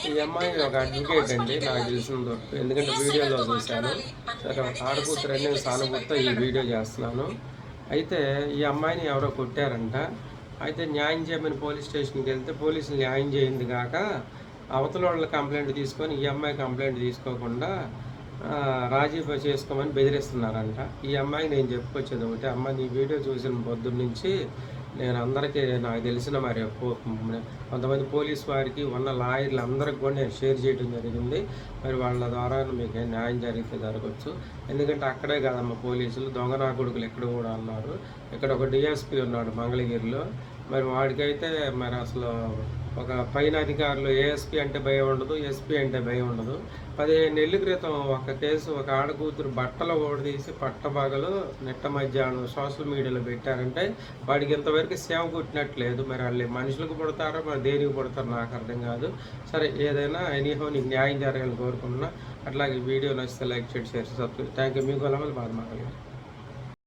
ఈ అమ్మాయి ఒక అడ్వకేట్ అండి, నాకు తెలిసినంత వరకు. ఎందుకంటే వీడియోలో చూశాను. సరే, ఒక ఆడకూతురు అని సానుభూతితో ఈ వీడియో చేస్తున్నాను. అయితే ఈ అమ్మాయిని ఎవరో కొట్టారంట. అయితే న్యాయం చేయమని పోలీస్ స్టేషన్కి వెళ్తే పోలీసులు న్యాయం చేయింది కాక అవతల వాళ్ళ కంప్లైంట్ తీసుకొని ఈ అమ్మాయి కంప్లైంట్ తీసుకోకుండా రాజీ చేసుకోమని బెదిరిస్తున్నారంట. ఈ అమ్మాయికి నేను చెప్పుకొచ్చేది ఒకటి, అమ్మ నీ వీడియో చూసిన పొద్దున్న నుంచి నేను అందరికీ, నాకు తెలిసిన మరి కొంతమంది పోలీస్ వారికి ఉన్న లాయర్లు అందరికి కూడా నేను షేర్ చేయడం జరిగింది. మరి వాళ్ళ ద్వారా మీకు న్యాయం జరిగితే జరగవచ్చు. ఎందుకంటే అక్కడే కదమ్మ పోలీసులు దొంగ కొడుకులు ఎక్కడ కూడా ఉన్నారు. ఇక్కడ ఒక డిఎస్పీ ఉన్నాడు మంగళగిరిలో. మరి వాడికైతే మరి అసలు ఒక పైన అధికారులు ఏఎస్పీ అంటే భయం ఉండదు, ఎస్పీ అంటే భయం ఉండదు. 15 ఏళ్ళ క్రితం ఒక కేసు, ఒక ఆడకూతురు బట్టలు ఓడదీసి పట్టబగలు నిట్ట మధ్యాహ్నం సోషల్ మీడియాలో పెట్టారంటే వాడికి ఇంతవరకు సేవ కుట్టినట్లేదు. మరి వాళ్ళు మనుషులకు పుడతారో మరి దేనికి పుడతారో నాకు అర్థం కాదు. సరే, ఏదైనా ఎనీహో నీకు న్యాయం జరగాలని కోరుకుంటున్నా. అట్లాగే వీడియో నచ్చితే లైక్ చేయండి, షేర్, సబ్స్క్రైబ్. Thank you. మీకు బాధ మాట్లాడారు.